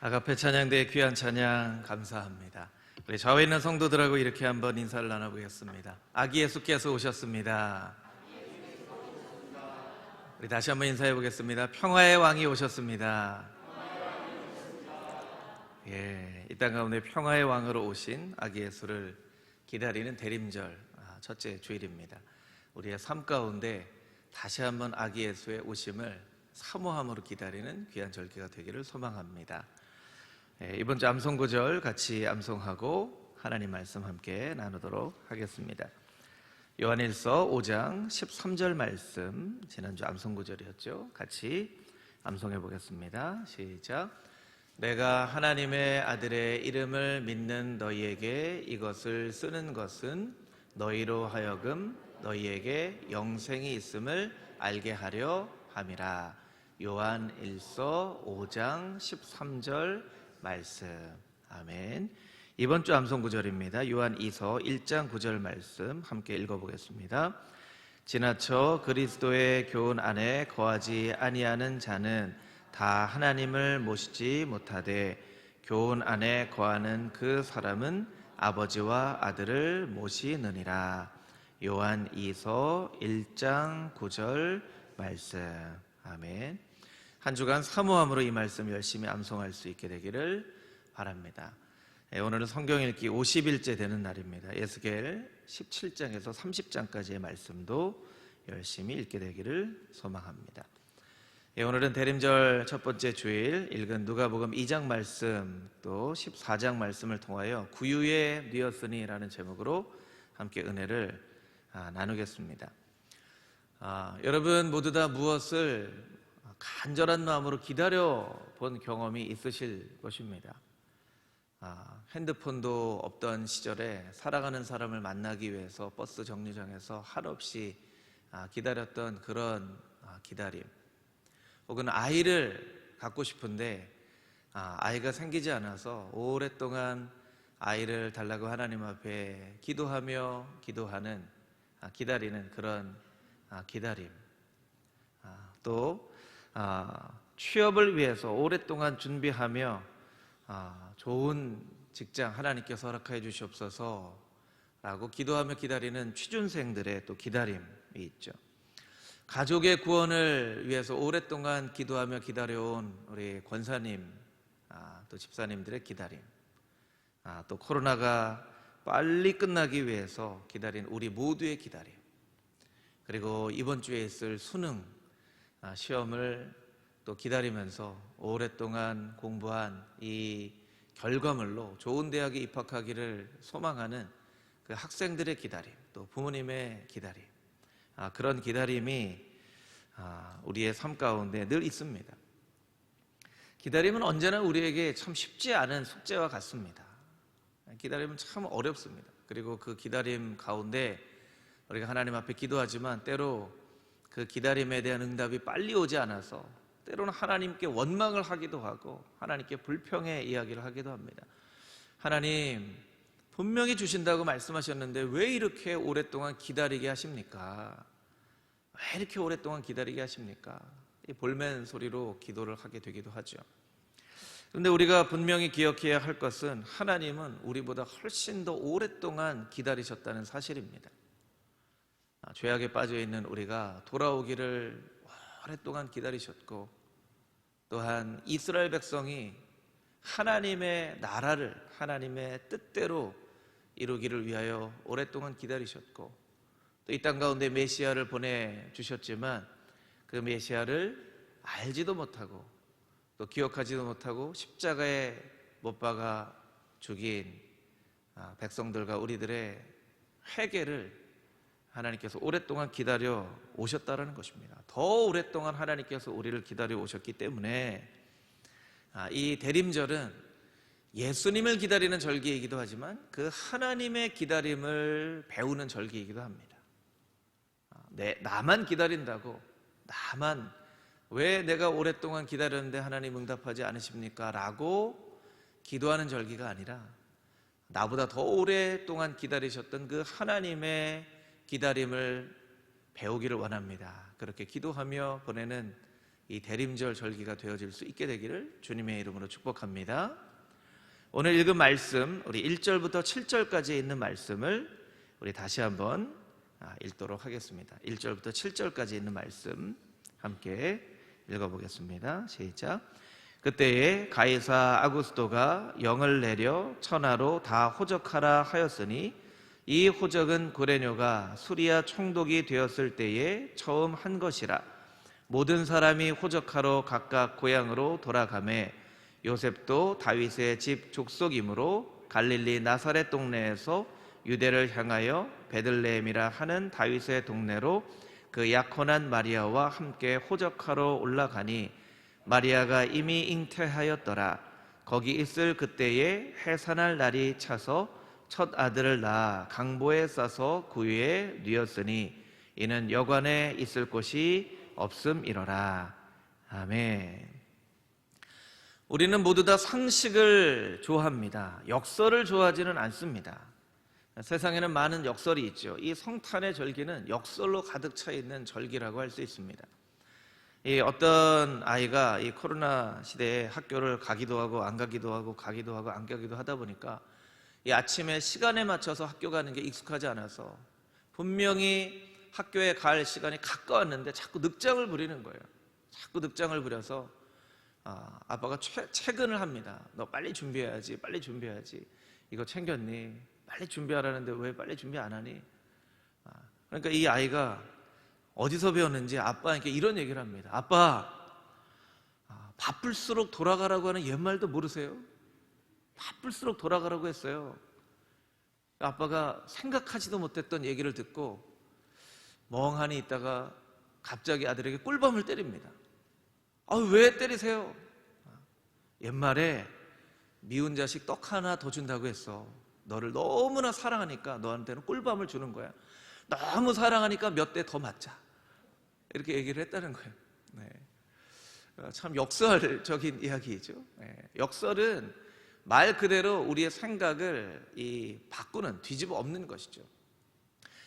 아가페 찬양대의 귀한 찬양 감사합니다. 우리 좌우에 있는 성도들하고 이렇게 한번 인사를 나눠보겠습니다. 아기 예수께서 오셨습니다. 우리 다시 한번 인사해 보겠습니다. 평화의 왕이 오셨습니다. 이 땅 가운데 평화의 왕으로 오신 아기 예수를 기다리는 대림절 첫째 주일입니다. 우리의 삶 가운데 다시 한번 아기 예수의 오심을 사모함으로 기다리는 귀한 절기가 되기를 소망합니다. 이번 주 암송구절 같이 암송하고 하나님 말씀 함께 나누도록 하겠습니다. 요한일서 5장 13절 말씀, 지난주 암송구절이었죠. 같이 암송해 보겠습니다. 시작. 내가 하나님의 아들의 이름을 믿는 너희에게 이것을 쓰는 것은 너희로 하여금 너희에게 영생이 있음을 알게 하려 함이라. 요한일서 5장 13절 말씀. 아멘. 이번 주 암송 구절입니다. 요한이서 1장 9절 말씀 함께 읽어보겠습니다. 지나쳐 그리스도의 교훈 안에 거하지 아니하는 자는 다 하나님을 모시지 못하되 교훈 안에 거하는 그 사람은 아버지와 아들을 모시느니라. 요한이서 1장 9절 말씀. 아멘. 한 주간 사모함으로 이 말씀 열심히 암송할 수 있게 되기를 바랍니다. 오늘은 성경 읽기 50일째 되는 날입니다. 에스겔 17장에서 30장까지의 말씀도 열심히 읽게 되기를 소망합니다. 오늘은 대림절 첫 번째 주일 읽은 누가복음 2장 말씀 또 14장 말씀을 통하여 구유에 뉘었으니라는 제목으로 함께 은혜를 나누겠습니다. 여러분 모두 다 무엇을 간절한 마음으로 기다려 본 경험이 있으실 것입니다. 핸드폰도 없던 시절에 사랑하는 사람을 만나기 위해서 버스 정류장에서 한없이 기다렸던 그런 기다림, 혹은 아이를 갖고 싶은데 아이가 생기지 않아서 오랫동안 아이를 달라고 하나님 앞에 기도하며 기도하는 기다리는 그런 기다림, 또 취업을 위해서 오랫동안 준비하며 좋은 직장 하나님께서 허락하여 주시옵소서 라고 기도하며 기다리는 취준생들의 또 기다림이 있죠. 가족의 구원을 위해서 오랫동안 기도하며 기다려온 우리 권사님 또 집사님들의 기다림, 또 코로나가 빨리 끝나기 위해서 기다린 우리 모두의 기다림, 그리고 이번 주에 있을 수능 시험을 또 기다리면서 오랫동안 공부한 이 결과물로 좋은 대학에 입학하기를 소망하는 그 학생들의 기다림, 또 부모님의 기다림, 그런 기다림이 우리의 삶 가운데 늘 있습니다. 기다림은 언제나 우리에게 참 쉽지 않은 숙제와 같습니다. 기다림은 참 어렵습니다. 그리고 그 기다림 가운데 우리가 하나님 앞에 기도하지만 때로 그 기다림에 대한 응답이 빨리 오지 않아서 때로는 하나님께 원망을 하기도 하고 하나님께 불평의 이야기를 하기도 합니다. 하나님 분명히 주신다고 말씀하셨는데 왜 이렇게 오랫동안 기다리게 하십니까? 왜 이렇게 오랫동안 기다리게 하십니까? 이 볼멘 소리로 기도를 하게 되기도 하죠. 그런데 우리가 분명히 기억해야 할 것은 하나님은 우리보다 훨씬 더 오랫동안 기다리셨다는 사실입니다. 죄악에 빠져있는 우리가 돌아오기를 오랫동안 기다리셨고, 또한 이스라엘 백성이 하나님의 나라를 하나님의 뜻대로 이루기를 위하여 오랫동안 기다리셨고, 또 이 땅 가운데 메시아를 보내주셨지만 그 메시아를 알지도 못하고 또 기억하지도 못하고 십자가에 못 박아 죽인 백성들과 우리들의 회개를 하나님께서 오랫동안 기다려 오셨다는 것입니다. 더 오랫동안 하나님께서 우리를 기다려 오셨기 때문에 이 대림절은 예수님을 기다리는 절기이기도 하지만 그 하나님의 기다림을 배우는 절기이기도 합니다. 나만 기다린다고, 나만 왜 내가 오랫동안 기다렸는데 하나님 응답하지 않으십니까? 라고 기도하는 절기가 아니라 나보다 더 오랫동안 기다리셨던 그 하나님의 기다림을 배우기를 원합니다. 그렇게 기도하며 보내는 이 대림절 절기가 되어질 수 있게 되기를 주님의 이름으로 축복합니다. 오늘 읽은 말씀, 우리 1절부터 7절까지 있는 말씀을 우리 다시 한번 읽도록 하겠습니다. 1절부터 7절까지 있는 말씀 함께 읽어보겠습니다. 시작. 그때에 가이사 아구스도가 영을 내려 천하로 다 호적하라 하였으니 이 호적은 구레뇨가 수리아 총독이 되었을 때에 처음 한 것이라. 모든 사람이 호적하러 각각 고향으로 돌아가매 요셉도 다윗의 집 족속이므로 갈릴리 나사렛 동네에서 유대를 향하여 베들레헴이라 하는 다윗의 동네로 그 약혼한 마리아와 함께 호적하러 올라가니 마리아가 이미 잉태하였더라. 거기 있을 그때에 해산할 날이 차서 첫 아들을 낳아 강보에 싸서 구유에 뉘었으니 이는 여관에 있을 곳이 없음이로라. 아멘. 우리는 모두 다 상식을 좋아합니다. 역설을 좋아하지는 않습니다. 세상에는 많은 역설이 있죠. 이 성탄의 절기는 역설로 가득 차 있는 절기라고 할 수 있습니다. 어떤 아이가 이 코로나 시대에 학교를 가기도 하고 안 가기도 하고 가기도 하고 안 가기도 하다 보니까 이 아침에 시간에 맞춰서 학교 가는 게 익숙하지 않아서 분명히 학교에 갈 시간이 가까웠는데 자꾸 늑장을 부리는 거예요. 자꾸 늑장을 부려서 아빠가 퇴근을 합니다. 너 빨리 준비해야지, 빨리 준비해야지. 이거 챙겼니? 빨리 준비하라는데 왜 빨리 준비 안 하니? 그러니까 이 아이가 어디서 배웠는지 아빠에게 이런 얘기를 합니다. 아빠, 바쁠수록 돌아가라고 하는 옛말도 모르세요? 바쁠수록 돌아가라고 했어요. 아빠가 생각하지도 못했던 얘기를 듣고 멍하니 있다가 갑자기 아들에게 꿀밤을 때립니다. 왜 때리세요? 옛말에 미운 자식 떡 하나 더 준다고 했어. 너를 너무나 사랑하니까 너한테는 꿀밤을 주는 거야. 너무 사랑하니까 몇 대 더 맞자. 이렇게 얘기를 했다는 거예요. 네. 참 역설적인 이야기죠. 네. 역설은 말 그대로 우리의 생각을 바꾸는, 뒤집어 엎는 것이죠.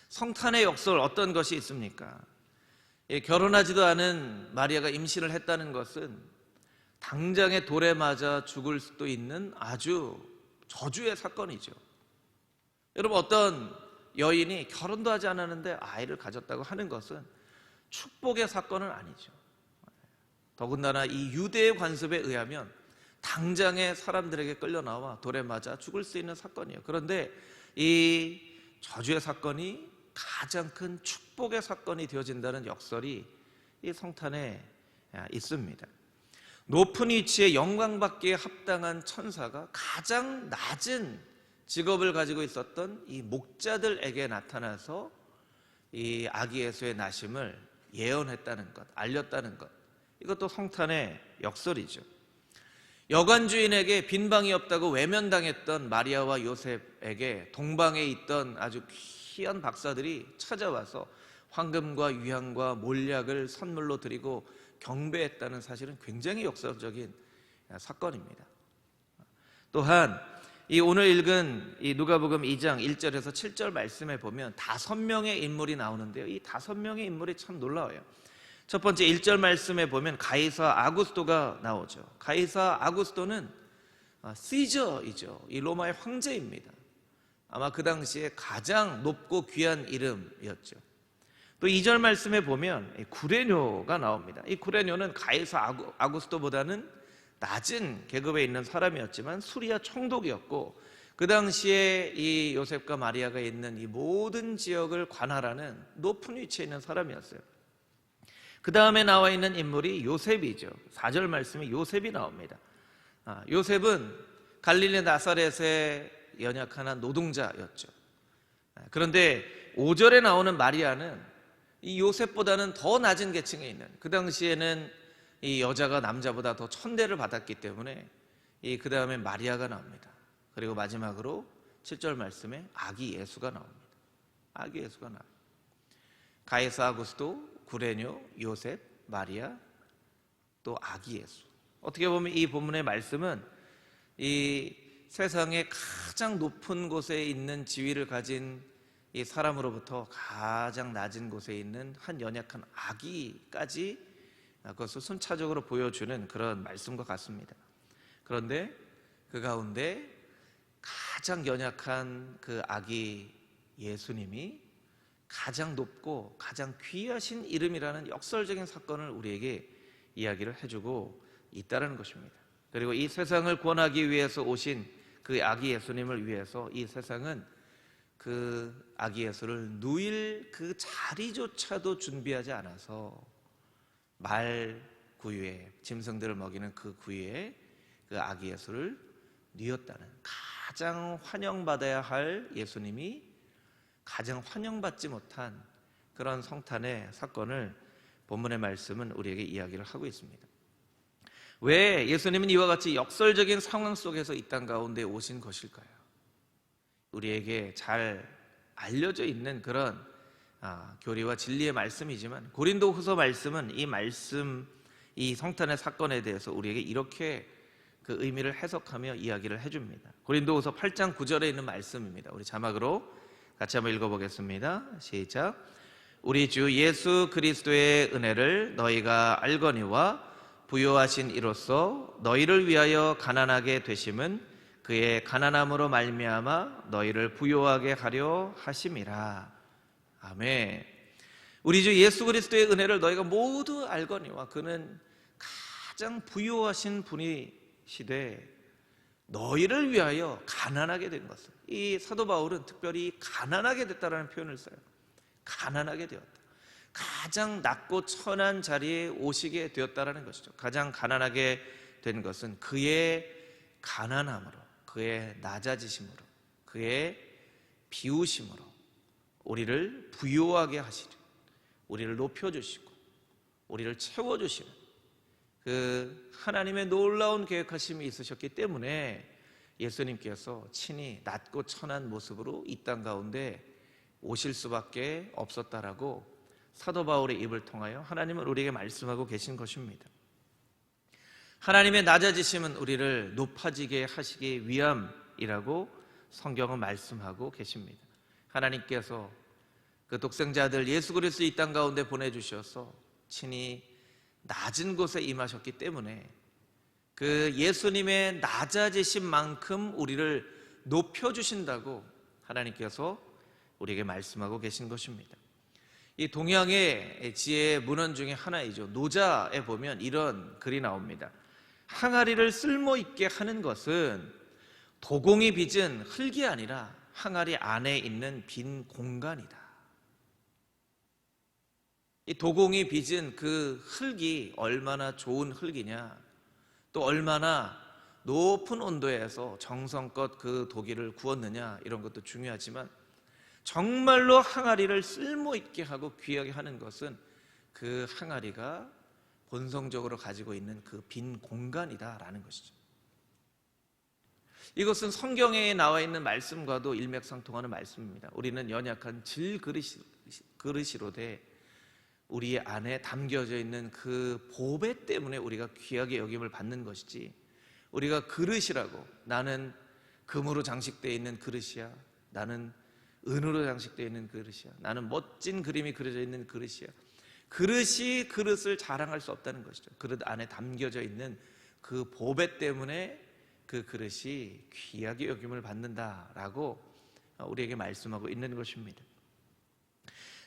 성탄의 역설 어떤 것이 있습니까? 결혼하지도 않은 마리아가 임신을 했다는 것은 당장에 돌에 맞아 죽을 수도 있는 아주 저주의 사건이죠. 여러분, 어떤 여인이 결혼도 하지 않았는데 아이를 가졌다고 하는 것은 축복의 사건은 아니죠. 더군다나 이 유대의 관습에 의하면 당장에 사람들에게 끌려 나와 돌에 맞아 죽을 수 있는 사건이에요. 그런데 이 저주의 사건이 가장 큰 축복의 사건이 되어진다는 역설이 이 성탄에 있습니다. 높은 위치에 영광받기에 합당한 천사가 가장 낮은 직업을 가지고 있었던 이 목자들에게 나타나서 이 아기 예수의 나심을 예언했다는 것, 알렸다는 것, 이것도 성탄의 역설이죠. 여관 주인에게 빈방이 없다고 외면당했던 마리아와 요셉에게 동방에 있던 아주 귀한 박사들이 찾아와서 황금과 유향과 몰약을 선물로 드리고 경배했다는 사실은 굉장히 역사적인 사건입니다. 또한 이 오늘 읽은 이 누가복음 2장 1절에서 7절 말씀에 보면 5명의 인물이 나오는데요. 이 5명의 인물이 참 놀라워요. 첫 번째 1절 말씀에 보면 가이사 아구스도가 나오죠. 가이사 아구스도는 시저이죠. 이 로마의 황제입니다. 아마 그 당시에 가장 높고 귀한 이름이었죠. 또 2절 말씀에 보면 구레뇨가 나옵니다. 이 구레뇨는 가이사 아구스도보다는 낮은 계급에 있는 사람이었지만 수리아 총독이었고 그 당시에 이 요셉과 마리아가 있는 이 모든 지역을 관할하는 높은 위치에 있는 사람이었어요. 그 다음에 나와 있는 인물이 요셉이죠. 4절 말씀에 요셉이 나옵니다. 요셉은 갈릴리 나사렛의 연약한 노동자였죠. 그런데 5절에 나오는 마리아는 이 요셉보다는 더 낮은 계층에 있는, 그 당시에는 이 여자가 남자보다 더 천대를 받았기 때문에 그 다음에 마리아가 나옵니다. 그리고 마지막으로 7절 말씀에 아기 예수가 나옵니다. 아기 예수가 나옵니다. 가이사 아구스도, 구레뇨, 요셉, 마리아, 또 아기 예수. 어떻게 보면 이 본문의 말씀은 이 세상의 가장 높은 곳에 있는 지위를 가진 이 사람으로부터 가장 낮은 곳에 있는 한 연약한 아기까지 그것을 순차적으로 보여주는 그런 말씀과 같습니다. 그런데 그 가운데 가장 연약한 그 아기 예수님이 가장 높고 가장 귀하신 이름이라는 역설적인 사건을 우리에게 이야기를 해주고 있다는 것입니다. 그리고 이 세상을 구원하기 위해서 오신 그 아기 예수님을 위해서 이 세상은 그 아기 예수를 누일 그 자리조차도 준비하지 않아서 말 구유에, 짐승들을 먹이는 그 구유에 그 아기 예수를 뉘었다는, 가장 환영받아야 할 예수님이 가장 환영받지 못한 그런 성탄의 사건을 본문의 말씀은 우리에게 이야기를 하고 있습니다. 왜 예수님은 이와 같이 역설적인 상황 속에서 이 땅 가운데 오신 것일까요? 우리에게 잘 알려져 있는 그런 교리와 진리의 말씀이지만, 고린도후서 말씀은 이 성탄의 사건에 대해서 우리에게 이렇게 그 의미를 해석하며 이야기를 해줍니다. 고린도후서 8장 9절에 있는 말씀입니다. 우리 자막으로 같이 한번 읽어보겠습니다. 시작. 우리 주 예수 그리스도의 은혜를 너희가 알거니와 부요하신 이로써 너희를 위하여 가난하게 되심은 그의 가난함으로 말미암아 너희를 부요하게 하려 하심이라. 아멘. 우리 주 예수 그리스도의 은혜를 너희가 모두 알거니와, 그는 가장 부요하신 분이시되 너희를 위하여 가난하게 된 것을, 이 사도 바울은 특별히 가난하게 됐다라는 표현을 써요. 가난하게 되었다. 가장 낮고 천한 자리에 오시게 되었다라는 것이죠. 가장 가난하게 된 것은 그의 가난함으로, 그의 낮아지심으로, 그의 비우심으로 우리를 부요하게 하시려, 우리를 높여주시고 우리를 채워주시는 그 하나님의 놀라운 계획하심이 있으셨기 때문에 예수님께서 친히 낮고 천한 모습으로 이 땅 가운데 오실 수밖에 없었다라고 사도 바울의 입을 통하여 하나님은 우리에게 말씀하고 계신 것입니다. 하나님의 낮아지심은 우리를 높아지게 하시기 위함이라고 성경은 말씀하고 계십니다. 하나님께서 그 독생자들 예수 그리스도 이 땅 가운데 보내주셔서 친히 낮은 곳에 임하셨기 때문에 그 예수님의 낮아지신 만큼 우리를 높여주신다고 하나님께서 우리에게 말씀하고 계신 것입니다. 이 동양의 지혜 문헌 중에 하나이죠. 노자에 보면 이런 글이 나옵니다. 항아리를 쓸모있게 하는 것은 도공이 빚은 흙이 아니라 항아리 안에 있는 빈 공간이다. 이 도공이 빚은 그 흙이 얼마나 좋은 흙이냐, 또 얼마나 높은 온도에서 정성껏 그 도기를 구웠느냐, 이런 것도 중요하지만 정말로 항아리를 쓸모있게 하고 귀하게 하는 것은 그 항아리가 본성적으로 가지고 있는 그 빈 공간이다라는 것이죠. 이것은 성경에 나와 있는 말씀과도 일맥상통하는 말씀입니다. 우리는 연약한 질그릇이로되 우리 안에 담겨져 있는 그 보배 때문에 우리가 귀하게 여김을 받는 것이지, 우리가 그릇이라고, 나는 금으로 장식되어 있는 그릇이야, 나는 은으로 장식되어 있는 그릇이야, 나는 멋진 그림이 그려져 있는 그릇이야, 그릇이 그릇을 자랑할 수 없다는 것이죠. 그릇 안에 담겨져 있는 그 보배 때문에 그 그릇이 귀하게 여김을 받는다라고 우리에게 말씀하고 있는 것입니다.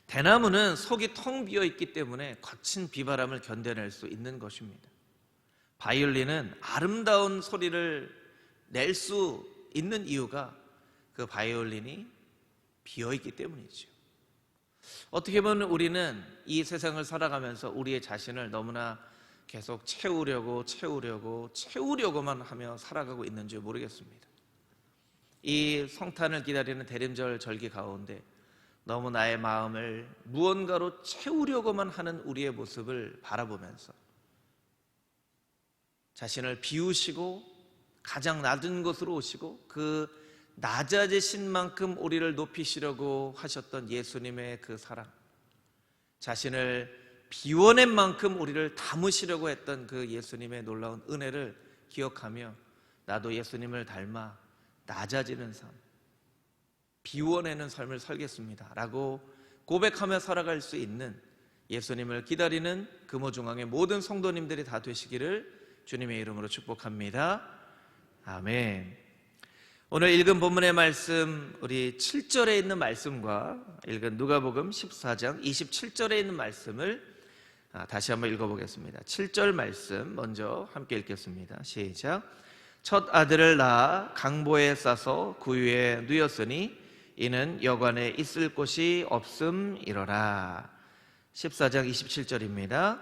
대나무는 속이 텅 비어 있기 때문에 거친 비바람을 견뎌낼 수 있는 것입니다. 바이올린은 아름다운 소리를 낼 수 있는 이유가 그 바이올린이 비어 있기 때문이죠. 어떻게 보면 우리는 이 세상을 살아가면서 우리의 자신을 너무나 계속 채우려고만 하며 살아가고 있는지 모르겠습니다. 이 성탄을 기다리는 대림절 절기 가운데 너무 나의 마음을 무언가로 채우려고만 하는 우리의 모습을 바라보면서 자신을 비우시고 가장 낮은 곳으로 오시고 그 낮아지신 만큼 우리를 높이시려고 하셨던 예수님의 그 사랑, 자신을 비워낸 만큼 우리를 담으시려고 했던 그 예수님의 놀라운 은혜를 기억하며 나도 예수님을 닮아 낮아지는 삶, 비워내는 삶을 살겠습니다 라고 고백하며 살아갈 수 있는 예수님을 기다리는 금호중앙의 모든 성도님들이 다 되시기를 주님의 이름으로 축복합니다. 아멘. 오늘 읽은 본문의 말씀, 우리 7절에 있는 말씀과 읽은 누가복음 14장 27절에 있는 말씀을 다시 한번 읽어보겠습니다. 7절 말씀 먼저 함께 읽겠습니다. 시작. 첫 아들을 낳아 강보에 싸서 구유에 누였으니 이는 여관에 있을 곳이 없음이러라. 14장 27절입니다.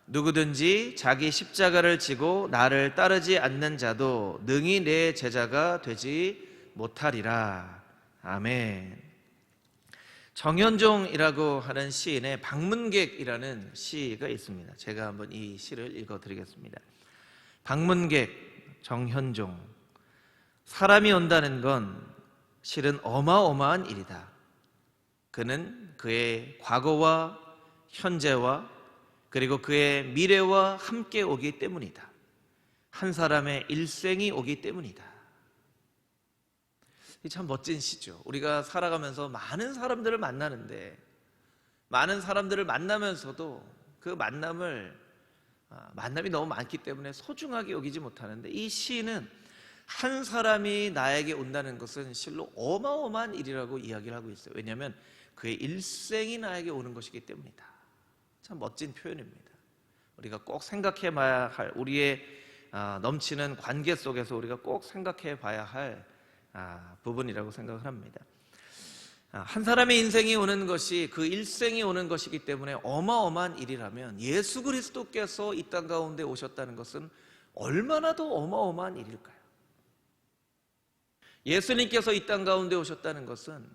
누구든지 자기 십자가를 지고 나를 따르지 않는 자도 능히 내 제자가 되지 못하리라. 아멘. 정현종이라고 하는 시인의 방문객이라는 시가 있습니다. 제가 한번 이 시를 읽어드리겠습니다. 방문객 정현종. 사람이 온다는 건 실은 어마어마한 일이다. 그는 그의 과거와 현재와 그리고 그의 미래와 함께 오기 때문이다. 한 사람의 일생이 오기 때문이다. 참 멋진 시죠. 우리가 살아가면서 많은 사람들을 만나는데 많은 사람들을 만나면서도 그 만남이 너무 많기 때문에 소중하게 여기지 못하는데, 이 시는 한 사람이 나에게 온다는 것은 실로 어마어마한 일이라고 이야기를 하고 있어요. 왜냐하면 그의 일생이 나에게 오는 것이기 때문이다. 참 멋진 표현입니다. 우리가 꼭 생각해 봐야 할, 우리의 넘치는 관계 속에서 우리가 꼭 생각해 봐야 할 부분이라고 생각을 합니다. 한 사람의 인생이 오는 것이 그 일생이 오는 것이기 때문에 어마어마한 일이라면, 예수 그리스도께서 이 땅 가운데 오셨다는 것은 얼마나 더 어마어마한 일일까요? 예수님께서 이 땅 가운데 오셨다는 것은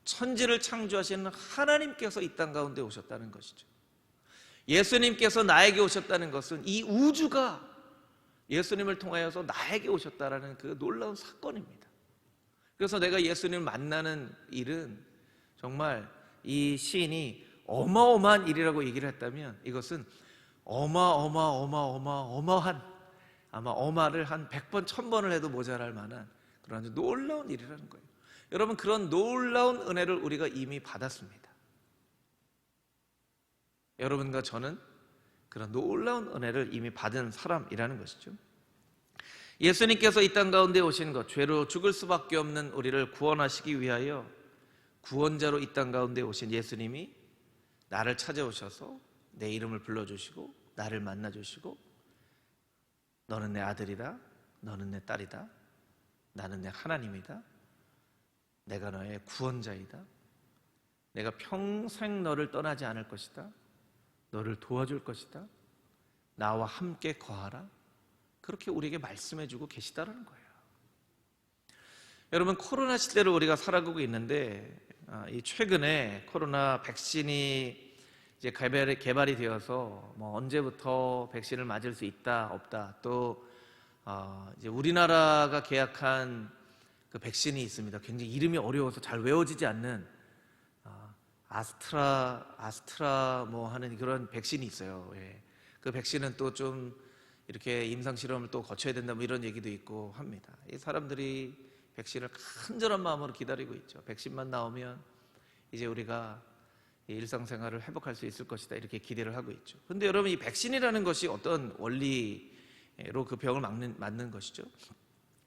천지를 창조하시는 하나님께서 이 땅 가운데 오셨다는 것이죠. 예수님께서 나에게 오셨다는 것은 이 우주가 예수님을 통하여서 나에게 오셨다라는 그 놀라운 사건입니다. 그래서 내가 예수님을 만나는 일은 정말 이 시인이 어마어마한 일이라고 얘기를 했다면, 이것은 어마한, 아마 어마를 한 100번 1000번을 해도 모자랄 만한 그런 아주 놀라운 일이라는 거예요. 여러분, 그런 놀라운 은혜를 우리가 이미 받았습니다. 여러분과 저는 그런 놀라운 은혜를 이미 받은 사람이라는 것이죠. 예수님께서 이 땅 가운데 오신 것, 죄로 죽을 수밖에 없는 우리를 구원하시기 위하여 구원자로 이 땅 가운데 오신 예수님이 나를 찾아오셔서 내 이름을 불러주시고 나를 만나주시고, 너는 내 아들이다, 너는 내 딸이다, 나는 내 하나님이다, 내가 너의 구원자이다, 내가 평생 너를 떠나지 않을 것이다, 너를 도와줄 것이다, 나와 함께 거하라, 그렇게 우리에게 말씀해주고 계시다라는 거예요. 여러분, 코로나 시대를 우리가 살아가고 있는데, 이 최근에 코로나 백신이 이제 개발이 되어서 언제부터 백신을 맞을 수 있다 없다, 또 이제 우리나라가 계약한 그 백신이 있습니다. 굉장히 이름이 어려워서 잘 외워지지 않는 아스트라 하는 그런 백신이 있어요. 예. 그 백신은 또 좀 이렇게 임상 실험을 또 거쳐야 된다, 이런 얘기도 있고 합니다. 이 사람들이 백신을 간절한 마음으로 기다리고 있죠. 백신만 나오면 이제 우리가 일상생활을 회복할 수 있을 것이다, 이렇게 기대를 하고 있죠. 근데 여러분, 이 백신이라는 것이 어떤 원리로 그 병을 막는 것이죠.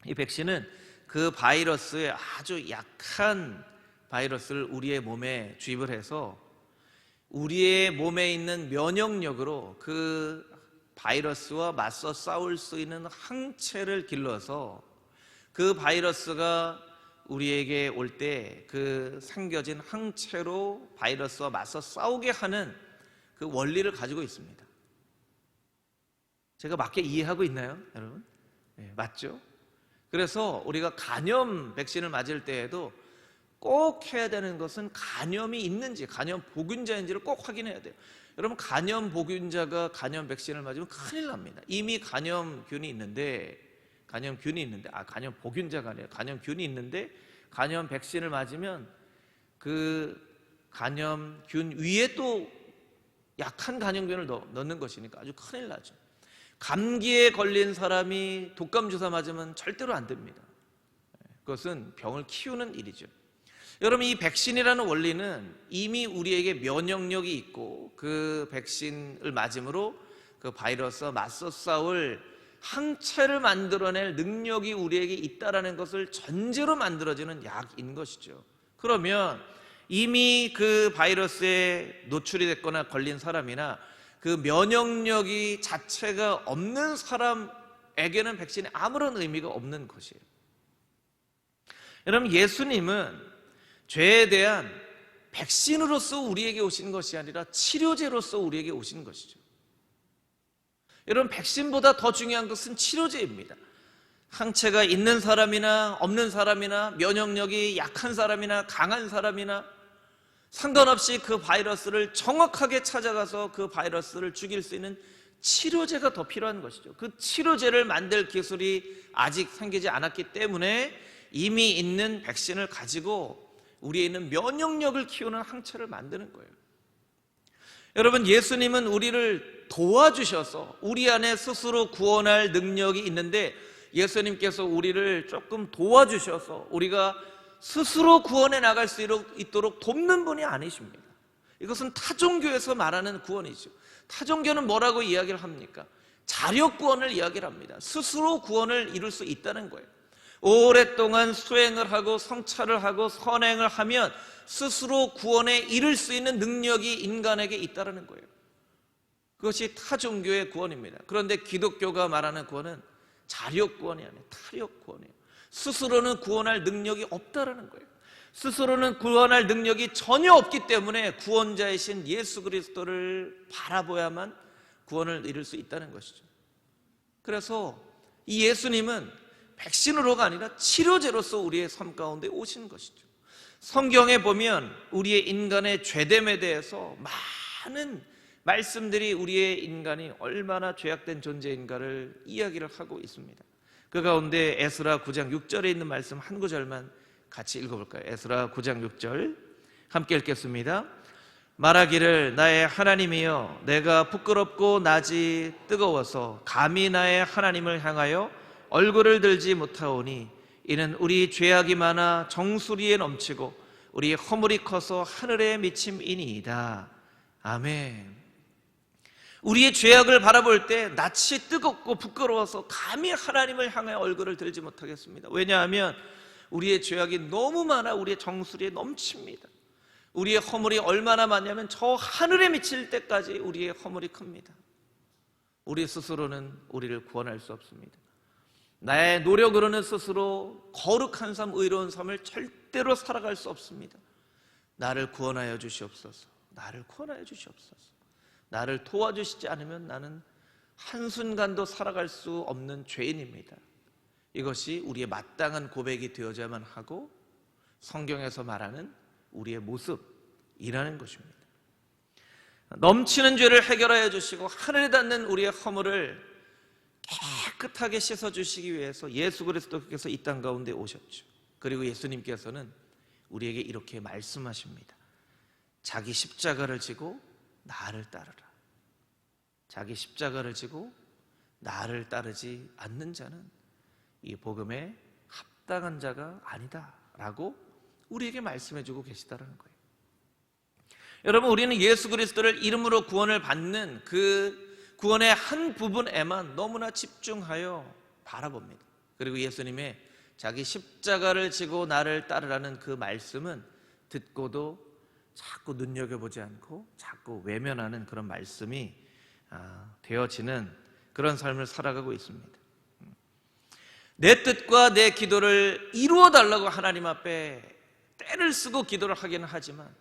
이 백신은 그 바이러스의 아주 약한 바이러스를 우리의 몸에 주입을 해서 우리의 몸에 있는 면역력으로 그 바이러스와 맞서 싸울 수 있는 항체를 길러서 그 바이러스가 우리에게 올 때 그 생겨진 항체로 바이러스와 맞서 싸우게 하는 그 원리를 가지고 있습니다. 제가 맞게 이해하고 있나요, 여러분? 네, 맞죠? 그래서 우리가 간염 백신을 맞을 때에도 꼭 해야 되는 것은 간염이 있는지, 간염 보균자인지를 꼭 확인해야 돼요. 여러분, 간염 보균자가 간염 백신을 맞으면 큰일 납니다. 이미 간염균이 있는데, 간염 보균자가 아니에요. 간염균이 있는데 간염 백신을 맞으면 그 간염균 위에 또 약한 간염균을 넣는 것이니까 아주 큰일 나죠. 감기에 걸린 사람이 독감 주사 맞으면 절대로 안 됩니다. 그것은 병을 키우는 일이죠. 여러분, 이 백신이라는 원리는 이미 우리에게 면역력이 있고 그 백신을 맞음으로 그 바이러스와 맞서 싸울 항체를 만들어낼 능력이 우리에게 있다는 것을 전제로 만들어지는 약인 것이죠. 그러면 이미 그 바이러스에 노출이 됐거나 걸린 사람이나 그 면역력이 자체가 없는 사람에게는 백신이 아무런 의미가 없는 것이에요. 여러분, 예수님은 죄에 대한 백신으로서 우리에게 오신 것이 아니라 치료제로서 우리에게 오신 것이죠. 여러분, 백신보다 더 중요한 것은 치료제입니다. 항체가 있는 사람이나 없는 사람이나 면역력이 약한 사람이나 강한 사람이나 상관없이 그 바이러스를 정확하게 찾아가서 그 바이러스를 죽일 수 있는 치료제가 더 필요한 것이죠. 그 치료제를 만들 기술이 아직 생기지 않았기 때문에 이미 있는 백신을 가지고 우리에 있는 면역력을 키우는 항체를 만드는 거예요. 여러분, 예수님은 우리를 도와주셔서 우리 안에 스스로 구원할 능력이 있는데 예수님께서 우리를 조금 도와주셔서 우리가 스스로 구원해 나갈 수 있도록 돕는 분이 아니십니다. 이것은 타종교에서 말하는 구원이죠. 타종교는 뭐라고 이야기를 합니까? 자력 구원을 이야기를 합니다. 스스로 구원을 이룰 수 있다는 거예요. 오랫동안 수행을 하고 성찰을 하고 선행을 하면 스스로 구원에 이를 수 있는 능력이 인간에게 있다는 거예요. 그것이 타종교의 구원입니다. 그런데 기독교가 말하는 구원은 자력 구원이 아니에요. 타력 구원이에요. 스스로는 구원할 능력이 없다는 거예요. 스스로는 구원할 능력이 전혀 없기 때문에 구원자이신 예수 그리스도를 바라봐야만 구원을 이룰 수 있다는 것이죠. 그래서 이 예수님은 백신으로가 아니라 치료제로서 우리의 삶 가운데 오신 것이죠. 성경에 보면 우리의 인간의 죄됨에 대해서 많은 말씀들이 우리의 인간이 얼마나 죄악된 존재인가를 이야기를 하고 있습니다. 그 가운데 에스라 9장 6절에 있는 말씀 한 구절만 같이 읽어볼까요? 에스라 9장 6절 함께 읽겠습니다. 말하기를 나의 하나님이여 내가 부끄럽고 낯이 뜨거워서 감히 나의 하나님을 향하여 얼굴을 들지 못하오니 이는 우리 죄악이 많아 정수리에 넘치고 우리 허물이 커서 하늘에 미침이니이다. 아멘. 우리의 죄악을 바라볼 때 낯이 뜨겁고 부끄러워서 감히 하나님을 향하여 얼굴을 들지 못하겠습니다. 왜냐하면 우리의 죄악이 너무 많아 우리의 정수리에 넘칩니다. 우리의 허물이 얼마나 많냐면 저 하늘에 미칠 때까지 우리의 허물이 큽니다. 우리 스스로는 우리를 구원할 수 없습니다. 나의 노력으로는 스스로 거룩한 삶, 의로운 삶을 절대로 살아갈 수 없습니다. 나를 구원하여 주시옵소서. 나를 구원하여 주시옵소서. 나를 도와주시지 않으면 나는 한순간도 살아갈 수 없는 죄인입니다. 이것이 우리의 마땅한 고백이 되어야만 하고 성경에서 말하는 우리의 모습이라는 것입니다. 넘치는 죄를 해결하여 주시고 하늘에 닿는 우리의 허물을 깨끗하게 씻어주시기 위해서 예수 그리스도께서 이 땅 가운데 오셨죠. 그리고 예수님께서는 우리에게 이렇게 말씀하십니다. 자기 십자가를 지고 나를 따르라. 자기 십자가를 지고 나를 따르지 않는 자는 이 복음에 합당한 자가 아니다 라고 우리에게 말씀해주고 계시다는 거예요. 여러분, 우리는 예수 그리스도를 이름으로 구원을 받는 그 구원의 한 부분에만 너무나 집중하여 바라봅니다. 그리고 예수님의 자기 십자가를 지고 나를 따르라는 그 말씀은 듣고도 자꾸 눈여겨보지 않고 자꾸 외면하는 그런 말씀이 되어지는 그런 삶을 살아가고 있습니다. 내 뜻과 내 기도를 이루어 달라고 하나님 앞에 때를 쓰고 기도를 하기는 하지만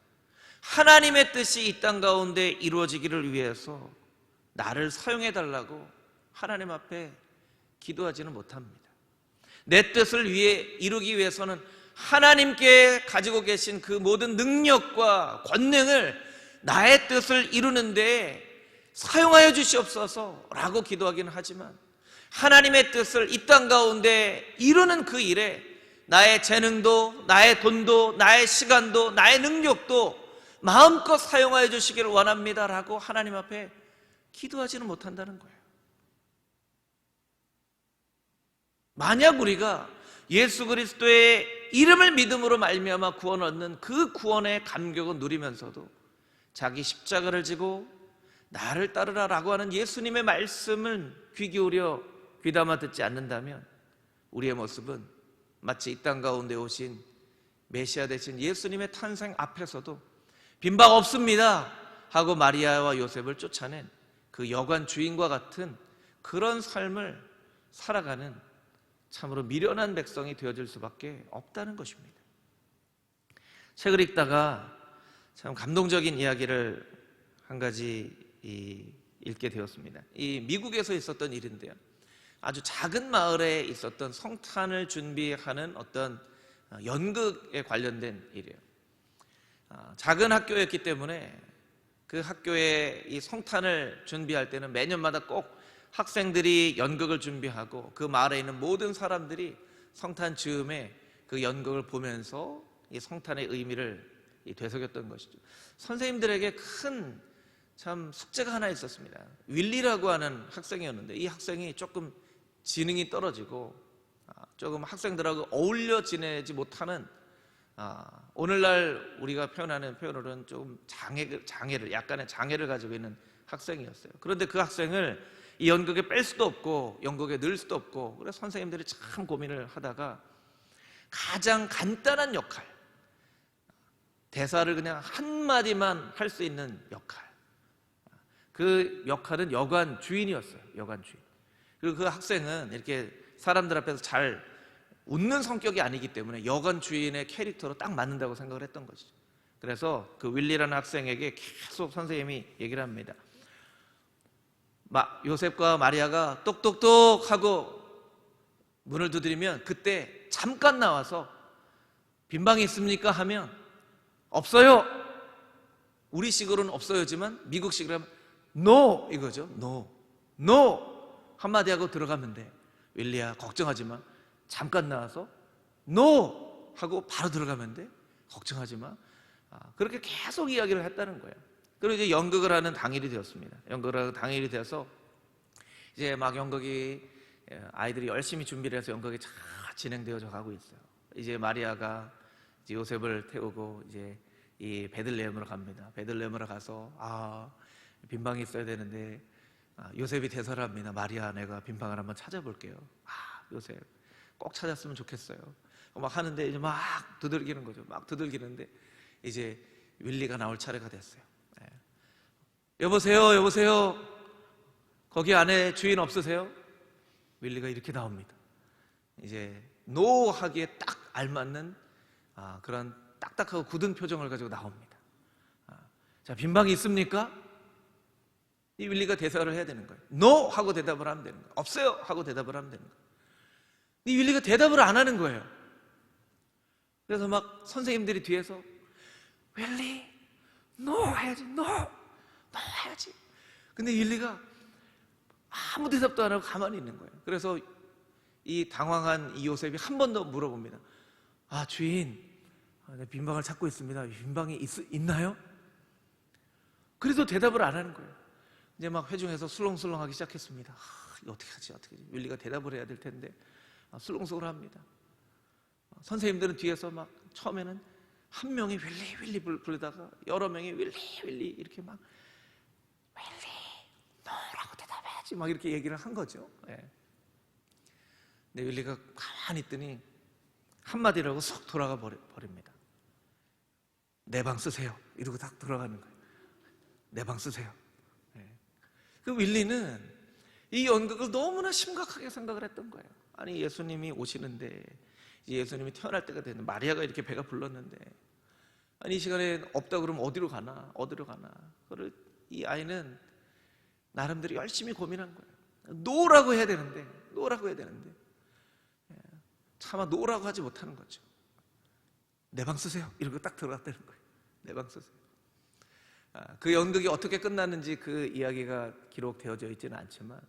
하나님의 뜻이 이 땅 가운데 이루어지기를 위해서 나를 사용해 달라고 하나님 앞에 기도하지는 못합니다. 내 뜻을 이루기 위해서는 하나님께 가지고 계신 그 모든 능력과 권능을 나의 뜻을 이루는 데 사용하여 주시옵소서 라고 기도하기는 하지만 하나님의 뜻을 이 땅 가운데 이루는 그 일에 나의 재능도 나의 돈도 나의 시간도 나의 능력도 마음껏 사용하여 주시기를 원합니다 라고 하나님 앞에 기도하지는 못한다는 거예요. 만약 우리가 예수 그리스도의 이름을 믿음으로 말미암아 구원 얻는 그 구원의 감격을 누리면서도 자기 십자가를 지고 나를 따르라라고 하는 예수님의 말씀을 귀 기울여 귀담아 듣지 않는다면 우리의 모습은 마치 이 땅 가운데 오신 메시아 되신 예수님의 탄생 앞에서도 빈박 없습니다 하고 마리아와 요셉을 쫓아낸 그 여관 주인과 같은 그런 삶을 살아가는 참으로 미련한 백성이 되어질 수밖에 없다는 것입니다. 책을 읽다가 참 감동적인 이야기를 한 가지 읽게 되었습니다. 이 미국에서 있었던 일인데요, 아주 작은 마을에 있었던 성탄을 준비하는 어떤 연극에 관련된 일이에요. 작은 학교였기 때문에 그 학교에 이 성탄을 준비할 때는 매년마다 꼭 학생들이 연극을 준비하고 그 마을에 있는 모든 사람들이 성탄 즈음에 그 연극을 보면서 이 성탄의 의미를 되새겼던 것이죠. 선생님들에게 큰 참 숙제가 하나 있었습니다. 윌리라고 하는 학생이었는데 이 학생이 조금 지능이 떨어지고 조금 학생들하고 어울려 지내지 못하는, 오늘날 우리가 표현하는 표현으로는 조금 약간의 장애를 가지고 있는 학생이었어요. 그런데 그 학생을 이 연극에 뺄 수도 없고 연극에 넣을 수도 없고, 그래서 선생님들이 참 고민을 하다가 가장 간단한 역할, 대사를 그냥 한마디만 할 수 있는 역할, 그 역할은 여관 주인이었어요. 여관 주인. 그리고 그 학생은 이렇게 사람들 앞에서 잘 웃는 성격이 아니기 때문에 여관 주인의 캐릭터로 딱 맞는다고 생각을 했던 것이죠. 그래서 그 윌리라는 학생에게 계속 선생님이 얘기를 합니다. 요셉과 마리아가 똑똑똑 하고 문을 두드리면 그때 잠깐 나와서 빈방이 있습니까? 하면 없어요. 우리식으로는 없어요지만 미국식으로 하면 no 이거죠. no 한마디 하고 들어가면 돼. 윌리야 걱정하지 마. 잠깐 나와서 no 하고 바로 들어가면 돼. 걱정하지 마. 그렇게 계속 이야기를 했다는 거예요. 그리고 이제 연극을 하는 당일이 되었습니다. 연극을 하는 당일이 되어서 이제 막 연극이, 아이들이 열심히 준비를 해서 연극이 잘 진행되어져 가고 있어요. 이제 마리아가 이제 요셉을 태우고 이제 이 베들레헴으로 갑니다. 베들레헴으로 가서 빈방이 있어야 되는데 요셉이 대사를 합니다. 마리아, 내가 빈방을 한번 찾아볼게요. 요셉 꼭 찾았으면 좋겠어요. 막 하는데 이제 막 두들기는 거죠. 막 두들기는데 이제 윌리가 나올 차례가 됐어요. 여보세요. 거기 안에 주인 없으세요? 윌리가 이렇게 나옵니다. 이제 노 하기에 딱 알맞는 그런 딱딱하고 굳은 표정을 가지고 나옵니다. 자, 빈방이 있습니까? 이 윌리가 대사를 해야 되는 거예요. No 하고 대답을 하면 되는 거예요. 없어요 하고 대답을 하면 되는 거예요. 이 윌리가 대답을 안 하는 거예요. 그래서 막 선생님들이 뒤에서 윌리 No 해야지, No 해야지. 근데 윌리가 아무 대답도 안 하고 가만히 있는 거예요. 그래서 이 당황한 이 요셉이 한 번 더 물어봅니다. 주인, 빈방을 찾고 있습니다. 빈방이 있나요? 그래도 대답을 안 하는 거예요. 이제 막 회중에서 술렁술렁하기 시작했습니다. 이거 어떻게 하지? 윌리가 대답을 해야 될 텐데 술렁술렁 합니다. 선생님들은 뒤에서 막 처음에는 한 명이 윌리 부르다가 여러 명이 윌리 이렇게 막 윌리 너라고 대답해야지 막 이렇게 얘기를 한 거죠. 근데 윌리가 가만히 있더니 한마디를 하고 쏙 돌아가 버립니다. 내 방 쓰세요 이러고 딱 들어가는 거예요. 내 방 쓰세요. 그 윌리는 이 연극을 너무나 심각하게 생각을 했던 거예요. 아니, 예수님이 오시는데, 예수님이 태어날 때가 됐는데, 마리아가 이렇게 배가 불렀는데, 아니 이 시간에 없다 그러면 어디로 가나? 그걸 이 아이는 나름대로 열심히 고민한 거예요. 노라고 해야 되는데 차마 노라고 하지 못하는 거죠. 내 방 쓰세요 이러고 딱 들어갔다는 거예요. 내 방 쓰세요. 그 연극이 어떻게 끝났는지 그 이야기가 기록되어져 있지는 않지만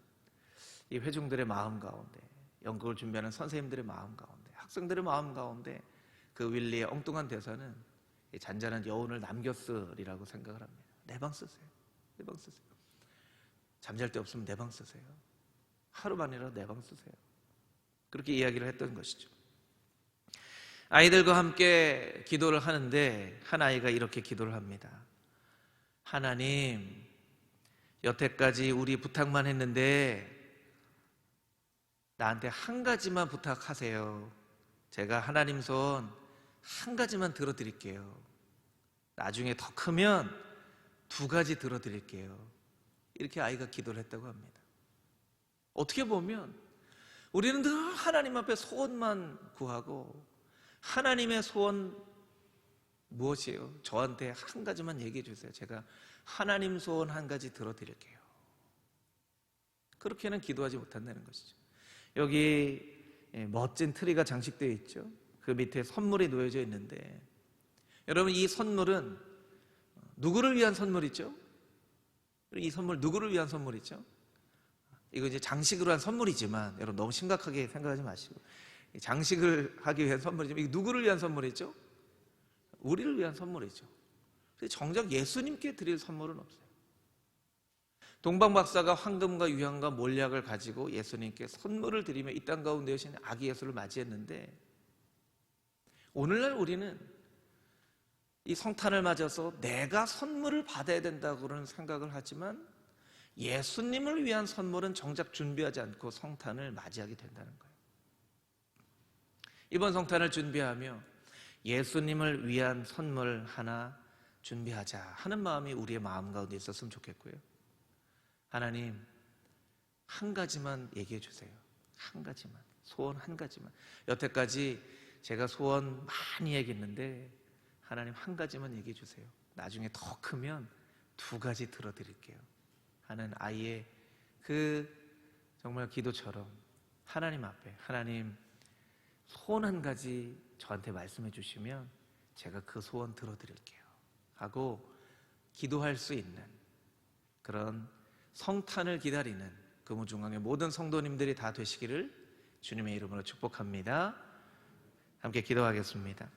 이 회중들의 마음 가운데, 연극을 준비하는 선생님들의 마음 가운데, 학생들의 마음 가운데 그 윌리의 엉뚱한 대사는 잔잔한 여운을 남겼으리라고 생각을 합니다. 내 방 쓰세요. 잠잘 데 없으면 내 방 쓰세요. 하루만이라도 내 방 쓰세요. 그렇게 이야기를 했던 것이죠. 아이들과 함께 기도를 하는데 한 아이가 이렇게 기도를 합니다. 하나님, 여태까지 우리 부탁만 했는데 나한테 한 가지만 부탁하세요. 제가 하나님 손 한 가지만 들어드릴게요. 나중에 더 크면 두 가지 들어드릴게요. 이렇게 아이가 기도를 했다고 합니다. 어떻게 보면 우리는 늘 하나님 앞에 소원만 구하고, 하나님의 소원 무엇이에요? 저한테 한 가지만 얘기해 주세요. 제가 하나님 소원 한 가지 들어드릴게요. 그렇게는 기도하지 못한다는 것이죠. 여기 멋진 트리가 장식되어 있죠. 그 밑에 선물이 놓여져 있는데, 여러분, 이 선물은 누구를 위한 선물이죠? 이 선물 누구를 위한 선물이죠? 이거 이제 장식으로 한 선물이지만, 여러분 너무 심각하게 생각하지 마시고, 장식을 하기 위한 선물이지만 이게 누구를 위한 선물이죠? 우리를 위한 선물이죠. 그래서 정작 예수님께 드릴 선물은 없어요. 동방 박사가 황금과 유향과 몰약을 가지고 예수님께 선물을 드리며 이 땅 가운데 오신 아기 예수를 맞이했는데, 오늘날 우리는 이 성탄을 맞아서 내가 선물을 받아야 된다고는 생각을 하지만, 예수님을 위한 선물은 정작 준비하지 않고 성탄을 맞이하게 된다는 거예요. 이번 성탄을 준비하며 예수님을 위한 선물 하나 준비하자 하는 마음이 우리의 마음 가운데 있었으면 좋겠고요. 하나님, 한 가지만 얘기해 주세요. 한 가지만, 소원 한 가지만. 여태까지 제가 소원 많이 얘기했는데 하나님 한 가지만 얘기해 주세요. 나중에 더 크면 두 가지 들어드릴게요 하는 아이의 그 정말 기도처럼, 하나님 앞에, 하나님 소원 한 가지 저한테 말씀해 주시면 제가 그 소원 들어드릴게요 하고 기도할 수 있는 그런 성탄을 기다리는 금우중앙의 모든 성도님들이 다 되시기를 주님의 이름으로 축복합니다. 함께 기도하겠습니다.